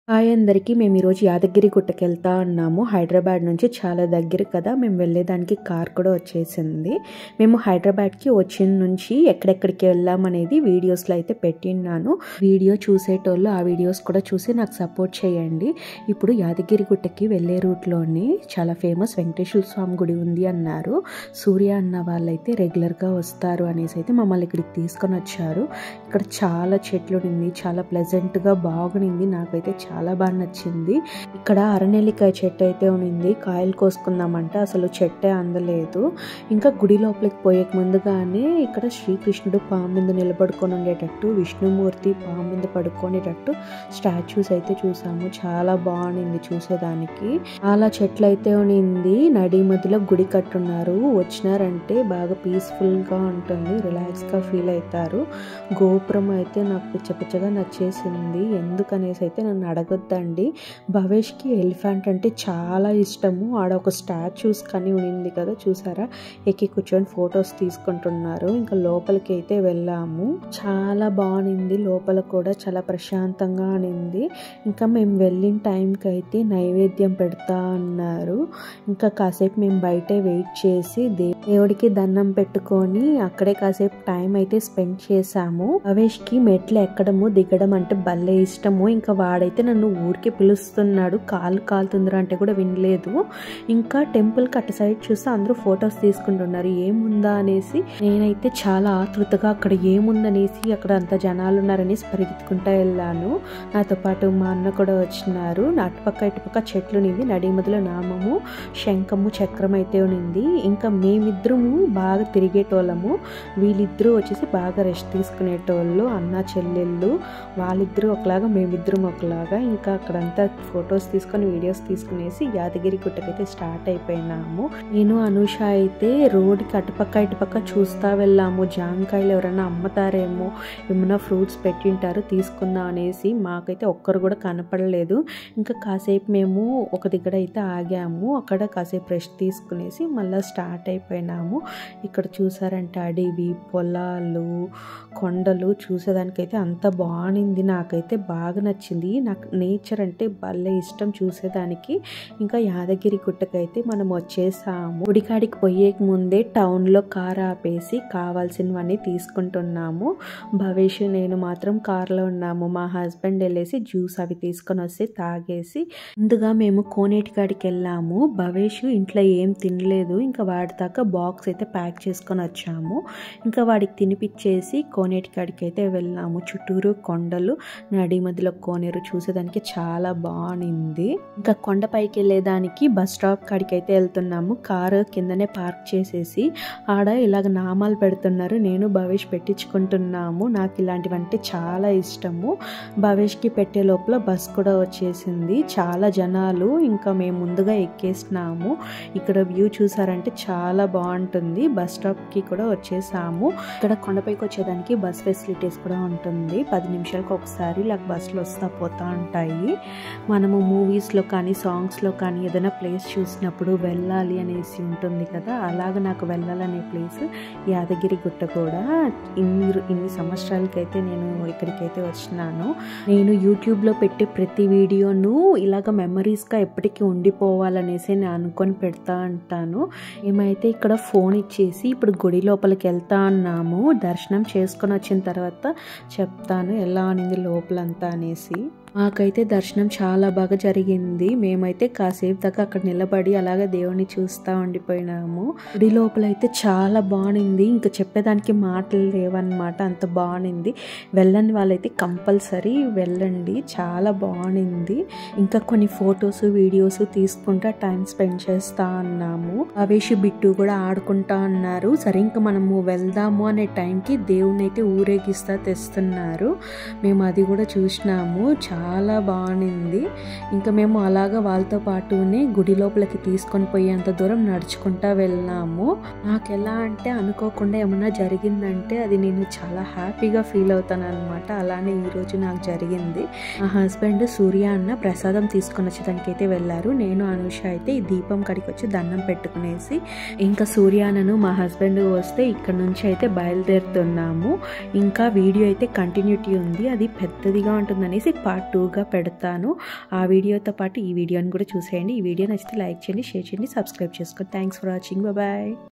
Hi అందరికీ మేము ఈరోజు యాదగిరి గుట్టకి వెళ్తా ఉన్నాము. హైదరాబాద్ నుంచి చాలా దగ్గర కదా, మేము వెళ్ళేదానికి కార్ కూడా వచ్చేసింది. మేము హైదరాబాద్కి వచ్చిన నుంచి ఎక్కడెక్కడికి వెళ్ళామనేది వీడియోస్లో అయితే పెట్టిన్నాను. వీడియో చూసేటోళ్ళు ఆ వీడియోస్ కూడా చూసి నాకు సపోర్ట్ చేయండి. ఇప్పుడు యాదగిరి గుట్టకి వెళ్ళే రూట్లోనే చాలా ఫేమస్ వెంకటేశ్వర స్వామి గుడి ఉంది అన్నారు. సూర్య అన్న వాళ్ళైతే రెగ్యులర్గా వస్తారు అనేసి అయితే మమ్మల్ని ఇక్కడికి తీసుకొని వచ్చారు. ఇక్కడ చాలా చెట్లు ఉంది, చాలా ప్లెజెంట్గా బాగుంది. నాకైతే చాలా బాగా నచ్చింది. ఇక్కడ అరనెల్లికాయ చెట్టు అయితే ఉంది. కాయలు కోసుకుందామంటే అసలు చెట్టే అందలేదు. ఇంకా గుడి లోపలికి పోయే ముందుగానే ఇక్కడ శ్రీకృష్ణుడు పాము మీద నిలబడుకొని ఉండేటట్టు, విష్ణుమూర్తి పాము మీద పడుకునేటట్టు స్టాచ్యూస్ అయితే చూసాము. చాలా బాగుంది చూసేదానికి. చాలా చెట్లు అయితే ఉంది. నడి మధ్యలో గుడి కట్టున్నారు. వచ్చినారంటే బాగా పీస్ఫుల్ గా ఉంటుంది, రిలాక్స్ గా ఫీల్ అవుతారు. గోపురం అయితే నాకు పిచ్చగా నచ్చేసింది. ఎందుకనేసి అయితే నన్ను అడగొద్దండి. భవేష్కి ఎలిఫెంట్ అంటే చాలా ఇష్టము. ఆడ ఒక స్టాచ్యూస్ కానీ ఉంది కదా, చూసారా, ఎక్కి కూర్చొని ఫొటోస్ తీసుకుంటున్నారు. ఇంకా లోపలికి అయితే వెళ్ళాము. చాలా బాగుంది. లోపల కూడా చాలా ప్రశాంతంగా ఉంది. ఇంకా మేము వెళ్ళిన టైంకి అయితే నైవేద్యం పెడతా అన్నారు. ఇంకా కాసేపు మేము బయటే వెయిట్ చేసి దేవుడికి దండం పెట్టుకొని అక్కడే కాసేపు టైం అయితే స్పెండ్ చేసాము. భవేష్కి మెట్లు ఎక్కడము దిగడం అంటే భలే ఇష్టము. ఇంకా వాడైతే నన్ను ఊరికి పిలుస్తున్నాడు. కాలు కాలుతుందిరా అంటే కూడా వినలేదు. ఇంకా టెంపుల్ కి అటు సైడ్ చూస్తే అందరూ ఫొటోస్ తీసుకుంటున్నారు. ఏముందా అనేసి నేనైతే చాలా ఆతృతగా అక్కడ ఏముందనేసి, అక్కడ అంత జనాలు ఉన్నారనేసి పరిగెత్తుకుంటా వెళ్ళాను. నాతో పాటు మా అన్న కూడా వచ్చినారు. అటుపక్క ఇటుపక్క చెట్లు ఉంది. నడి మధ్యలో నామము, శంఖము, చక్రం అయితే ఉంది. ఇంకా మేమిద్దరము బాగా తిరిగేటోళ్ళము. వీళ్ళిద్దరూ వచ్చేసి బాగా రెస్ట్ తీసుకునేటోళ్ళు, అన్న చెల్లెళ్ళు. వాళ్ళిద్దరూ ఒకలాగా, మేమిద్దరం ఒకలాగా. ఇంకా అక్కడంతా ఫొటోస్ తీసుకొని వీడియోస్ తీసుకునేసి యాదగిరి గుట్టకైతే స్టార్ట్ అయిపోయినాము. నేను అనూష అయితే రోడ్కి అటుపక్క ఇటుపక్క చూస్తా వెళ్ళాము. జామకాయలు ఎవరైనా అమ్ముతారేమో, ఏమైనా ఫ్రూట్స్ పెట్టింటారు తీసుకుందాం అనేసి. మాకైతే ఒక్కరు కూడా కనపడలేదు. ఇంకా కాసేపు మేము ఒక దగ్గర అయితే ఆగాము. అక్కడ కాసేపు రెస్ట్ తీసుకునేసి మళ్ళీ స్టార్ట్ అయిపోయినాము. ఇక్కడ చూసారంటే అడవి, పొలాలు, కొండలు చూసేదానికైతే అంత బాగుంది. నాకైతే బాగా నచ్చింది. నాకు నేచర్ అంటే భలే ఇష్టం చూసేదానికి. ఇంకా యాదగిరి గుట్టకైతే మనం వచ్చేసాము. గుడికాడికి పోయే ముందే టౌన్లో కార్ ఆపేసి కావాల్సినవన్నీ తీసుకుంటున్నాము. భవేష్ నేను మాత్రం కార్లో ఉన్నాము. మా హస్బెండ్ వెళ్ళేసి జ్యూస్ అవి తీసుకొని వస్తే తాగేసి ముందుగా మేము కోనేటికాడికి వెళ్ళాము. భవేష్ ఇంట్లో ఏం తినలేదు. ఇంకా వాడి దాకా బాక్స్ అయితే ప్యాక్ చేసుకొని వచ్చాము. ఇంకా వాడికి తినిపించేసి కోనేటికాడికి అయితే వెళ్ళాము. చుట్టూరు కొండలు, నడి మధ్యలో కోనేరు చూసేదానికి చాలా బాగుంది. ఇంకా కొండపైకి వెళ్ళేదానికి బస్ స్టాప్ కాడికి అయితే వెళ్తున్నాము. కారు కిందనే పార్క్ చేసేసి ఆడ ఇలాగ నామాలు పెడుతున్నారు. నేను భవేష్ పెట్టించుకుంటున్నాము. నాకు ఇలాంటివంటే చాలా ఇష్టము. భవేష్కి పెట్టే లోపల బస్ కూడా వచ్చేసింది. చాలా జనాలు. ఇంకా మేము ముందుగా ఎక్కేసినాము. ఇక్కడ వ్యూ చూసారంటే చాలా బాగుంటుంది. బస్ స్టాప్కి కూడా వచ్చేసాము. ఇక్కడ కొండపైకి వచ్చేదానికి బస్ ఫెసిలిటీస్ కూడా ఉంటుంది. 10 నిమిషాలకు ఒకసారి ఇలా బస్సులు వస్తా పోతా ఉంటాయి. మనము మూవీస్లో కానీ సాంగ్స్లో కానీ ఏదైనా ప్లేస్ చూసినప్పుడు వెళ్ళాలి అనేసి ఉంటుంది కదా, అలాగ నాకు వెళ్ళాలనే ప్లేస్ యాదగిరి గుట్ట కూడా. ఇన్ని సంవత్సరాలకైతే నేను ఇక్కడికైతే వచ్చినాను. నేను యూట్యూబ్లో పెట్టే ప్రతి వీడియోను ఇలాగ మెమరీస్గా ఎప్పటికీ ఉండిపోవాలనేసి నేను అనుకొని పెడతా ఉంటాను. మేమైతే ఇక్కడ ఫోన్ ఇచ్చేసి ఇప్పుడు గుడి లోపలికి వెళ్తా ఉన్నాము. దర్శనం చేసుకొని వచ్చిన తర్వాత చెప్తాను ఎలా అనింది లోపలంతా అనేసి. మాకైతే దర్శనం చాలా బాగా జరిగింది. మేమైతే కాసేపు దాకా అక్కడ నిలబడి అలాగే దేవుని చూస్తూ ఉండిపోయినాము. గుడి లోపలైతే చాలా బాగుంది. ఇంకా చెప్పేదానికి మాటలు లేవన్నమాట, అంత బాగుంది. వెళ్ళని వాళ్ళైతే కంపల్సరీ వెళ్ళండి, చాలా బాగుంది. ఇంకా కొన్ని ఫొటోస్ వీడియోస్ తీసుకుంటా టైం స్పెండ్ చేస్తా ఉన్నాము. అవేషి బిట్టు కూడా ఆడుకుంటా ఉన్నారు. సరే ఇంకా మనము వెళ్దాము అనే టైంకి దేవుని అయితే ఊరేగిస్తా తెస్తున్నారు. మేము అది కూడా చూసినాము. చాలా బాగుంది. ఇంకా మేము అలాగా వాళ్ళతో పాటునే గుడి లోపలికి తీసుకొని పోయేంత దూరం నడుచుకుంటా వెళ్ళాము. నాకు ఎలా అంటే అనుకోకుండా ఏమన్నా జరిగిందంటే అది నేను చాలా హ్యాపీగా ఫీల్ అవుతాను అనమాట. అలానే ఈరోజు నాకు జరిగింది. మా హస్బెండ్ సూర్య అన్న ప్రసాదం తీసుకొని వచ్చేదానికి అయితే వెళ్ళారు. నేను అనూష అయితే ఈ దీపం కాడికి వచ్చి దండం పెట్టుకునేసి ఇంకా సూర్యానను మా హస్బెండ్ వస్తే ఇక్కడ నుంచి అయితే బయలుదేరుతున్నాము. ఇంకా వీడియో అయితే కంటిన్యూటీ ఉంది, అది పెద్దదిగా ఉంటుందనేసి పార్ట్ 2గా పెడతాను. ఆ వీడియోతో పాటు ఈ వీడియోని కూడా చూసేయండి. ఈ వీడియో నచ్చితే లైక్ చేయండి, షేర్ చేయండి, సబ్స్క్రైబ్ చేసుకోండి. Thanks for watching. బాయ్.